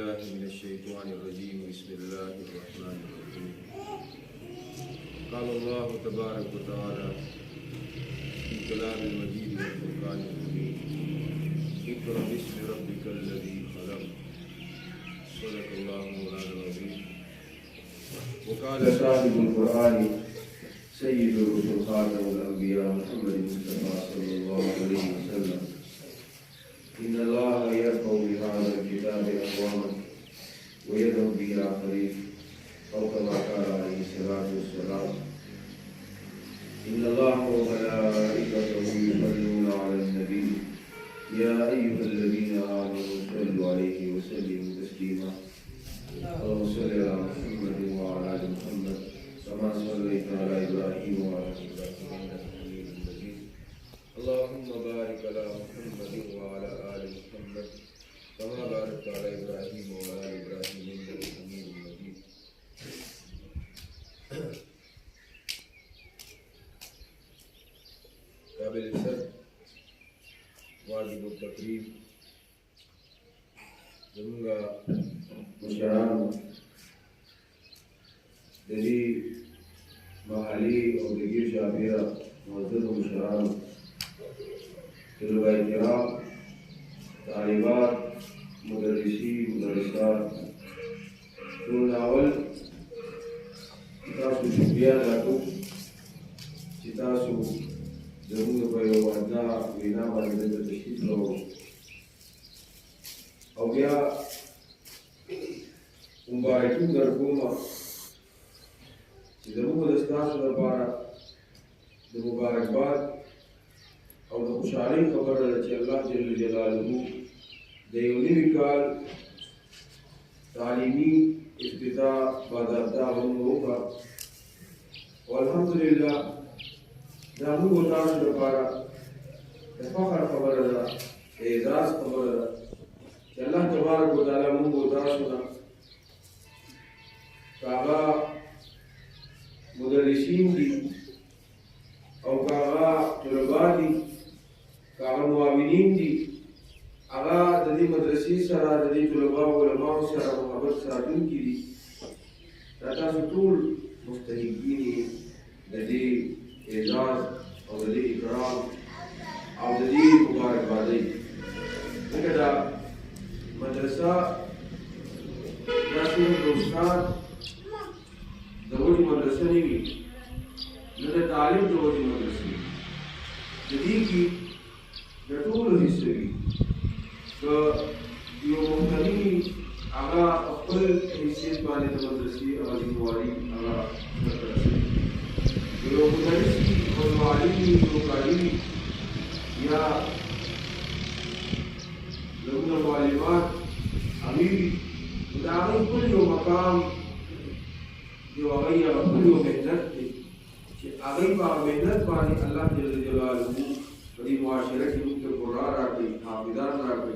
बिल्लाहि मिनश्शैतानिर्रजीम बिस्मिल्लाहिर्रहमानिर्रहीम क़ाल अल्लाहु तबारक व तआला फ़ी कलामिल मजीद वल फ़ुरक़ानिल हमीद इक़रा बिस्मि रब्बिकल लज़ी ख़लक़ सदक़ल्लाहु मौलाना अज़ीम व क़ाल साहिबुल क़ुरआन सय्यिदुर रुसूल ख़ातमुल अंबिया मुहम्मद मुस्तफ़ा सल्लल्लाहु अलैहि वसल्लम इन्नल्लाहा यरफ़उ बिहाज़ल किताबि अक़वामन व यदउ बिही आख़रीन औ कमा क़ाला अलैहि सलातु वस्सलाम इन्नल्लाहा व मलाइकतहु युसल्लूना अलन नबी या अय्युहल्लज़ीना आमनू सल्लु अलैहि व सल्लिमू तस्लीमा अल्लाहुम्मा सल्लि अला मुहम्मद व अला आलि मुहम्मद कमा सल्लैता अला इब्राहीम व अला आलि इब्राहीम इन्नका हमीदुम मजीद अल्लाहुम्मा बारिक अला मुहम्मद व अला आलि मुहम्मद कमा बारकता अला इब्राहीम व अला आलि इब्राहीम इन्नका हमीदुम मजीद। काबिल इज़्ज़त वाजिब तकरीम जमुंगा मुशरान दरी महाली और दिगर शाफिया मुअज़्ज़ज़ मुशरान तलबा किराम तालिबात मुदर्रिसी मुदर्रिसात तो नावल किताब शुक्रिया लाको चितासु जरूर भयो वरना बिना वाले तशरीफ लो और या मुबारकी दरकोमा जरूर दस्तार दरबारा द मुबारकबाद और द खुशहाली खबर है कि अल्लाह जल्ल जलालहू देवनी विकाल तालीमी इफ्तिताह बाज़ाब्ता हम होगा और अल्हम्दुलिल्लाह जामू बताश दरबारा फ़ख्र खबर है एजाज़ खबर है कि अल्लाह तबारक व तआला मुंह बताश ना कागा मुदर्रिसीन दी और कागा तलबा दी कागा मुआविनीन दी आगा ददी मदरसी सरा ददी तलबा उलमा सरा मोहब्बत सादुन की दी ताता सुतूल मुस्तहिकीनी ददी एजाज़ और ददी इकराम और ददी मुबारकबादी लेकिन मदरसा यासिन दोस्तान दवोजी मदरसा नहीं भी न तालीम दवोजी मदरसा जदी की नटूल हिस्से की तो यो मुख्तनी आगा अफल हिस्से बाने मदरसी आवाज़ी मुवारी आगा मदरसा यो मुदर्रिसी और मालिमी यो कालिमी या लोगों मालिमात अमीरी उदाहरण कुल यो मकाम जो आगे या कुल यो मेहनत थी कि आगे पा मेहनत पानी अल्लाह जल्ल जलालहू बड़ी मुआशरे की मुख्य कुरार आती हाफिदान आती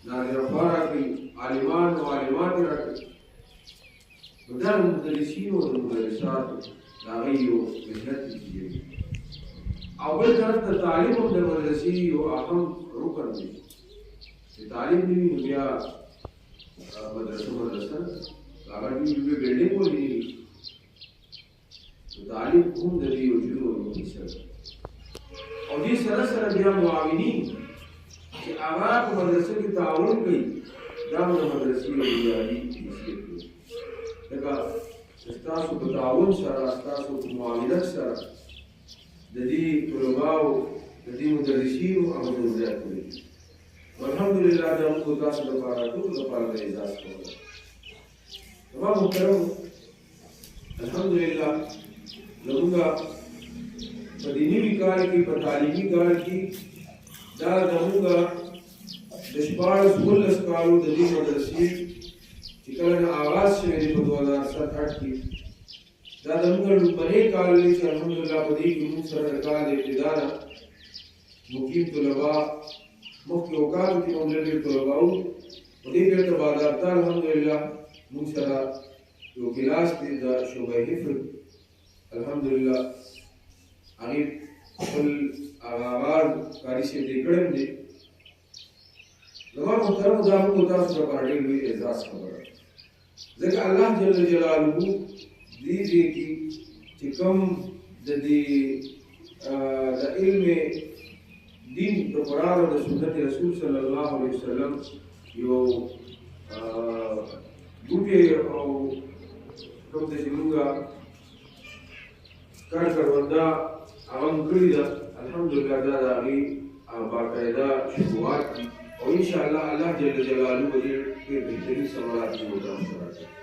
नाज़िरफ़ार आती आलिमान व आलिमात आती उधर मुदर्रिसीन और मुदर्रिसात आगे यो मेहनत कीजिए अव्वल तरफ तालीम और मदरसी यो अहम रुकन थी तालीम भी या मदरसा अगर भी बिल्डिंग को नहीं तो तालीम खूब दरी वजूद होती है और ये सरसर दिया मुआविनी कि आगा को मदरसे की ताउन की दाम मदरसी यारी इसके देखा स्टाफ को ताउन सरा स्टाफ को मुआविनत सरा ददी तलबाओ ददी मुदर्रिसीन और मुदर्रिसात अल्हम्दुलिल्लाह जब हमको दास दफारा तो दफारा में इजाज़ को तमाम मुहतरम अल्हम्दुलिल्लाह लगूंगा मदीनी विकार की तालीमी कार की दा जाऊंगा दशबार स्कूल अस्कालू ददी मदरसी चिकन आवाज़ से मेरी 2007-8 की दा जाऊंगा लुबने काल से अल्हम्दुलिल्लाह बदी की मुसर सरकार इब्तिदाना मुकीम तलबा मुख्य औकात की मामले में तलबाऊ उन्हीं के तबादला अल्हम्दुलिल्लाह मुसरा जो गिलास थे दा शोबा हिफ्ज़ अल्हम्दुलिल्लाह आगे फुल आगाज कारी से देखड़े में زمان محترم دا موږ تاسو لپاره ډېر لوی اعزاز خبره ځکه الله جل جلاله دې کې چې کوم د دې د علم دین د قرآن او د سنت رسول صلی الله علیه وسلم یو بوټي او کوم چې موږ کار کړوندا هغه کړی دا الحمدلله دا د هغې باقاعده شروعات دي او ان شاء الله الله جل جلاله دې ډېر بهترین ثمرات موږ ته ورکړي